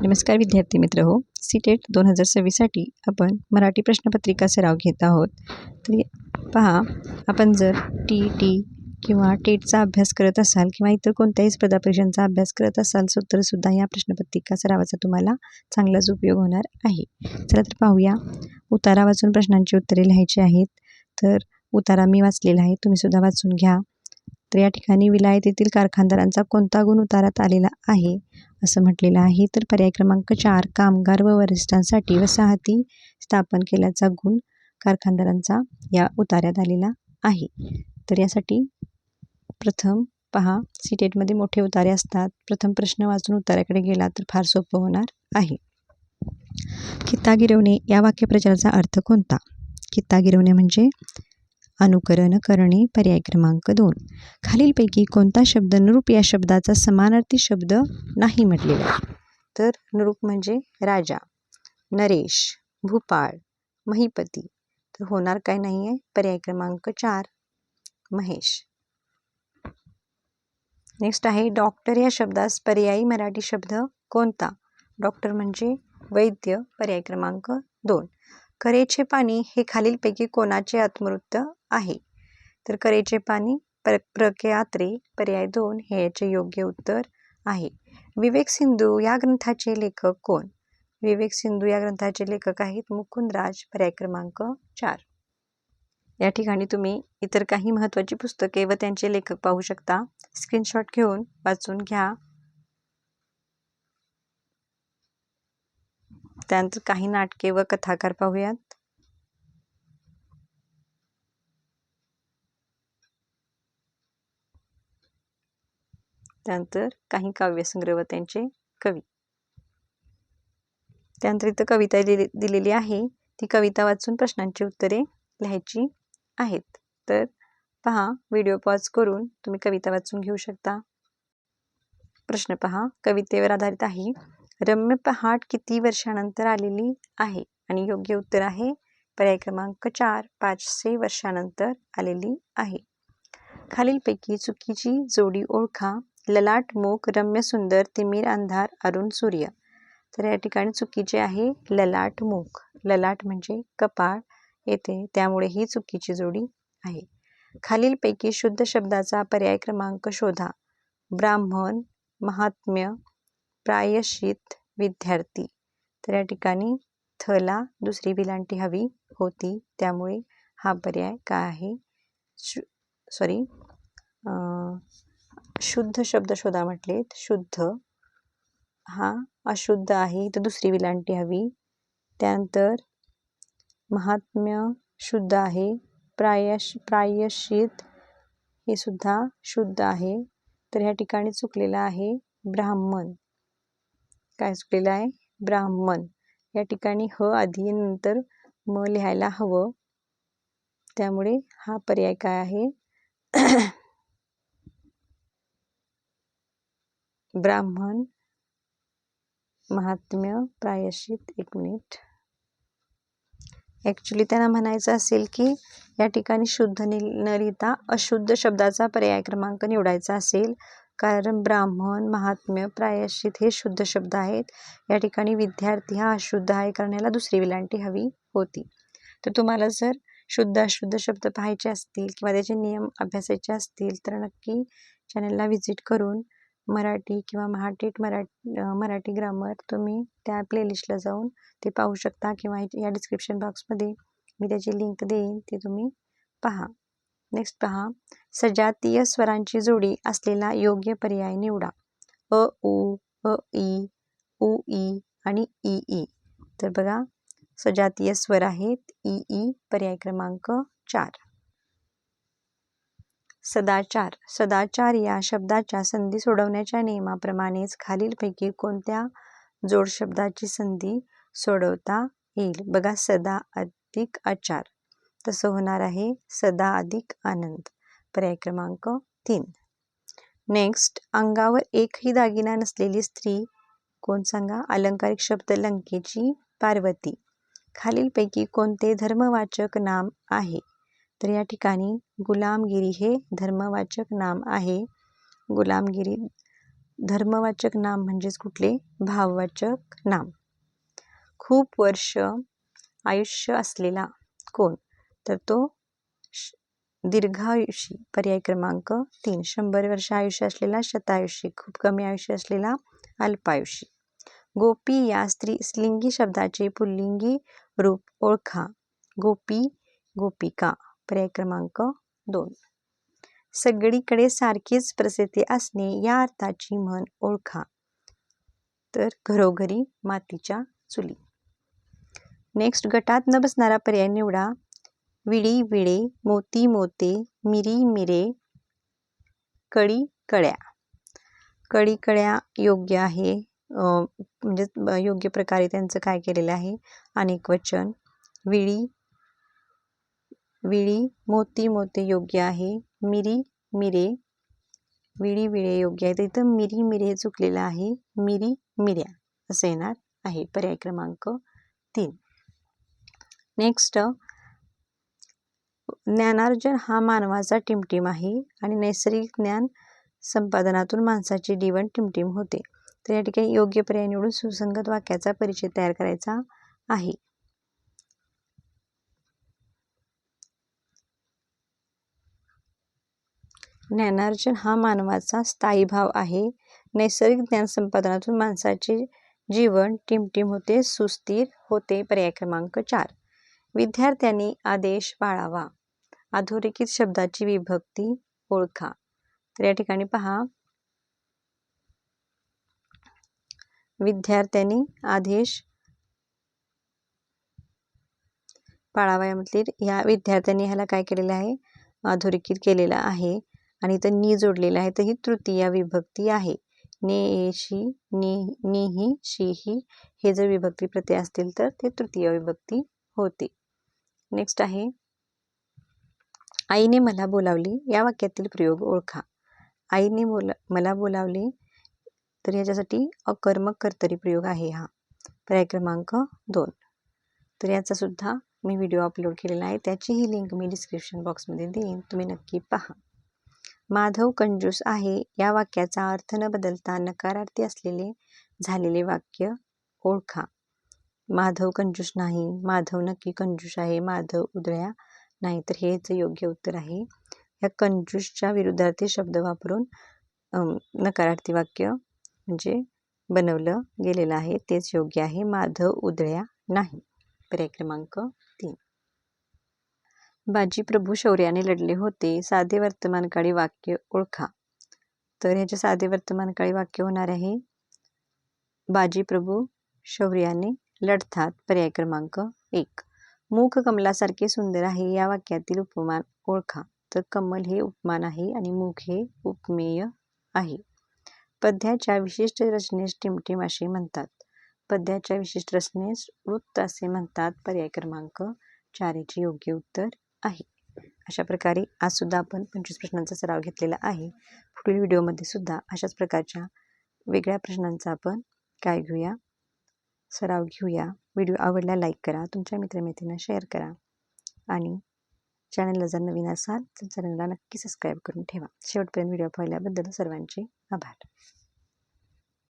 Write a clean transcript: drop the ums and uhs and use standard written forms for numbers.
नमस्कार विद्यार्थी मित्र हो, सीटेट 2026साठी आपण मराठी प्रश्नपत्रिका सराव घेत आहोत. तर पहा, आपण जर टी किंवा टेटचा अभ्यास करत असाल किंवा इतर कोणत्याही स्पर्धा परीक्षांचा अभ्यास करत असाल तरीसुद्धा या प्रश्नपत्रिका सरावाचा तुम्हाला चांगलाच उपयोग होणार आहे. चला तर पाहूया. उतारा वाचून प्रश्नांची उत्तरे लिहायची आहेत. तर उतारा मी वाचलेला आहे, तुम्हीसुद्धा वाचून घ्या. तर या ठिकाणी विलायत येथील कारखानदारांचा कोणता गुण उतारात आलेला आहे असं म्हटलेलं आहे. तर पर्याय क्रमांक 4, कामगार व वरिष्ठांसाठी वसाहती स्थापन केल्याचा गुण कारखानदारांचा या उतार्यात आलेला आहे. तर यासाठी प्रथम पहा, सीटेटमध्ये मोठे उतारे असतात. प्रथम प्रश्न वाचून उतार्याकडे गेला तर फार सोपं होणार आहे. कित्ता गिरवणे या वाक्यप्रचाराचा अर्थ कोणता? कित्ता गिरवणे म्हणजे अनुकरण करणे. पर्याय क्रमांक 2. खालीलपैकी कोणता शब्द नृप या शब्दाचा समानार्थी शब्द नाही म्हटलेला आहे? तर नृप म्हणजे राजा, नरेश, भूपाळ, महीपती. तर होणार काय नाही आहे? पर्याय क्रमांक 4 महेश. नेक्स्ट आहे डॉक्टर या शब्दास पर्यायी मराठी शब्द कोणता? डॉक्टर म्हणजे वैद्य. पर्याय क्रमांक 2. करेचे पाणी हे खालीलपैकी कोणाचे आत्मवृत्त आहे? तर करेचे पाणी प्र के आत्रे. पर्याय 2 हे याचे योग्य उत्तर आहे. विवेक सिंधू या ग्रंथाचे लेखक कोण? विवेक सिंधू या ग्रंथाचे लेखक आहेत मुकुंदराज. पर्याय क्रमांक 4. या ठिकाणी तुम्ही इतर काही महत्त्वाची पुस्तके व त्यांचे लेखक पाहू शकता. स्क्रीनशॉट घेऊन वाचून घ्या. त्यानंतर काही नाटके व कथाकार पाहूयात. त्यानंतर काही काव्यसंग्रह व त्यांचे कवी. त्यानंतर इथं कविता दिलेली आहे. ती कविता वाचून प्रश्नांची उत्तरे लिहायची आहेत. तर पहा, व्हिडिओ पॉज करून तुम्ही कविता वाचून घेऊ शकता. प्रश्न पहा, कवितेवर आधारित आहे. रम्य पहाट किती वर्षानंतर आलेली आहे? आणि योग्य उत्तर आहे पर्याय क्रमांक 4, 500 वर्षानंतर आलेली आहे. खालीलपैकी चुकीची जोडी ओळखा. ललाट मुख, रम्य सुंदर, तिमिर अंधार, अरुण सूर्य. तर या ठिकाणी चुकीचे आहे ललाट मुख. ललाट म्हणजे कपाळ येते, त्यामुळे ही चुकीची जोडी आहे. खालीलपैकी शुद्ध शब्दाचा पर्याय क्रमांक शोधा. ब्राह्मण, महात्म्य, प्रायश्चित, विद्यार्थी. तर या ठिकाणी थला दुसरी विलांटी हवी होती, त्यामुळे हा पर्याय काय आहे? शुद्ध शब्द शोधा म्हटलेत. शुद्ध हा अशुद्ध आहे, तर दुसरी विलांटी हवी. त्यानंतर महात्म्य शुद्ध आहे. प्रायश्चित हे सुद्धा शुद्ध आहे. तर ह्या ठिकाणी चुकलेलं आहे ब्राह्मण. काय चुकलेलं आहे? ब्राह्मण. या ठिकाणी ह आधी नंतर म लिहायला हवं, त्यामुळे हा पर्याय काय आहे? ब्राह्मण, महात्म्य, प्रायश्चित. 1 मिनिट. ॲक्च्युली त्यांना म्हणायचं असेल की या ठिकाणी शुद्ध न लिहिता अशुद्ध शब्दाचा पर्याय क्रमांक निवडायचा असेल, कारण ब्राह्मण, महात्म्य, प्रायश्चित हे शुद्ध शब्द आहेत. या ठिकाणी विद्यार्थी हा अशुद्ध आहे, कारण याला दुसरी विलांटी हवी होती. तर तुम्हाला जर शुद्ध अशुद्ध शब्द पाहायचे असतील किंवा त्याचे नियम अभ्यासायचे असतील तर नक्की चॅनलला व्हिजिट करून मराठी किंवा महाटेट मराठी ग्रामर तुम्ही त्या प्लेलिस्टला जाऊन ते पाहू शकता, किंवा या डिस्क्रिप्शन बॉक्समध्ये मी त्याची लिंक देईन, ती तुम्ही पहा. नेक्स्ट पहा, सजातीय स्वरांची जोडी असलेला योग्य पर्याय निवडा. अ उ, अ ई, उ ई आणि ई ई. तर बघा, सजातीय स्वर आहेत ई ई. पर्याय क्रमांक 4. सदाचार. सदाचार या शब्दाच्या संधी सोडवण्याच्या नियमाप्रमाणेच खालीलपैकी कोणत्या जोड शब्दाची संधी सोडवता येईल? बघा, सदा अधिक आचार. तसं होणार आहे सदा अधिक आनंद. पर्याय क्रमांक 3. नेक्स्ट, अंगावर एकही दागिना नसलेली स्त्री कोण सांगा? अलंकारिक शब्द लंकेची पार्वती. खालीलपैकी कोणते धर्मवाचक नाम आहे? तर या ठिकाणी गुलामगिरी हे धर्मवाचक नाम आहे. गुलामगिरी धर्मवाचक नाम म्हणजेच कुठले? भाववाचक नाम. खूप वर्ष आयुष्य असलेला कोण? तर तो दीर्घायुषी. पर्याय क्रमांक 3. 100 वर्ष आयुष्य असलेला शतायुषी. खूप कमी आयुष्य असलेला अल्पायुषी. गोपी या स्त्रीलिंगी शब्दाचे पुल्लिंगी रूप ओळखा. गोपी, गोपिका. पर्याय क्रमांक 2. सगळीकडे सारखीच प्रसिद्धी असणे या अर्थाची म्हण ओळखा. तर घरोघरी मातीच्या चुली. नेक्स्ट, गटात न बसणारा पर्याय निवडा. विडी विडे, मोती मोते, मिरी मिरे, कळी कळ्या. कळी कळ्या योग्य आहे. म्हणजे योग्य प्रकारे त्यांचं काय केलेलं आहे? अनेक वचन. विडी विडी, मोती मोते योग्य आहे. मिरी मिरे, विडी विडे योग्य आहे. तर इथं मिरी मिरे हे चुकलेलं आहे. मिरी मिऱ्या असं येणार आहे. पर्याय क्रमांक 3. नेक्स्ट, ज्ञानार्जन हा मानवाचा टिमटिम आहे आणि नैसर्गिक ज्ञान संपादनातून माणसाची जीवन टिमटिम होते. तर या ठिकाणी योग्य पर्याय निवडून सुसंगत वाक्याचा परिचय तयार करायचा आहे. ज्ञानार्जन हा मानवाचा स्थायी भाव आहे. नैसर्गिक ज्ञान संपादनातून माणसाचे जीवन टिमटिम होते, सुस्थिर होते. पर्याय क्रमांक 4. विद्यार्थ्यांनी आदेश पाळावा. अधोरेखित शब्दाची विभक्ती ओळखा. तर या ठिकाणी पहा, विद्यार्थ्यांनी आदेश पाळावा यामधली या विद्यार्थ्यांनी ह्याला काय केलेलं आहे? अधोरेखित केलेलं आहे आणि इथं नी जोडलेलं आहे. तर ही तृतीय विभक्ती आहे. ने, शी, नी, शी, ही हे जर विभक्ती प्रत्यय असतील तर ते तृतीय विभक्ती होते. नेक्स्ट आहे, आईने मला बोलावले या वाक्यातील प्रयोग ओळखा. आईने मला बोलावले, तर याच्यासाठी अकर्मक कर्तरी प्रयोग आहे हा. पर्याय क्रमांक 2. तर याचा सुद्धा मी व्हिडिओ अपलोड केलेला आहे. त्याचीही लिंक मी डिस्क्रिप्शन बॉक्समध्ये देईन, तुम्ही नक्की पहा. माधव कंजूस आहे या वाक्याचा अर्थ न बदलता नकारार्थी असलेले झालेले वाक्य ओळखा. माधव कंजूस नाही, माधव नक्की कंजूस आहे, माधव उधळ्या नाही. तर हेच योग्य उत्तर आहे. या कंजूसच्या विरुद्धार्थी शब्द वापरून नकारार्थी वाक्य म्हणजे बनवलं गेलेलं आहे, तेच योग्य आहे. माधव उधळ्या नाही. पर्याय क्रमांक 3. बाजीप्रभू शौर्याने लढले होते. साधे वर्तमानकाळी वाक्य ओळखा. तर ह्याचे साधे वर्तमानकाळी वाक्य होणार आहे, बाजीप्रभू शौर्याने लढतात. पर्याय क्रमांक 1. मुख कमलासारखे सुंदर आहे या वाक्यातील उपमान ओळखा. तर कमल हे उपमान आहे आणि मुख हे उपमेय आहे. पद्याच्या विशिष्ट रचनेस टिमटिम असे म्हणतात. पद्याच्या विशिष्ट रचनेस वृत्त असे म्हणतात. पर्याय क्रमांक 4 चे योग्य उत्तर आहे. अशा प्रकारे आज सुद्धा आपण 25 प्रश्नांचा सराव घेतलेला आहे. पुढील व्हिडिओमध्ये सुद्धा अशाच प्रकारच्या वेगळ्या प्रश्नांचा आपण काय घेऊया? सराव घेऊया. व्हिडिओ आवडला लाईक करा, तुमच्या मित्रमैत्रिणींना शेअर करा आणि चॅनलला जर नवीन असाल तर चॅनलला नक्की सबस्क्राईब करून ठेवा. शेवटपर्यंत व्हिडिओ पाहिल्याबद्दल सर्वांचे आभार.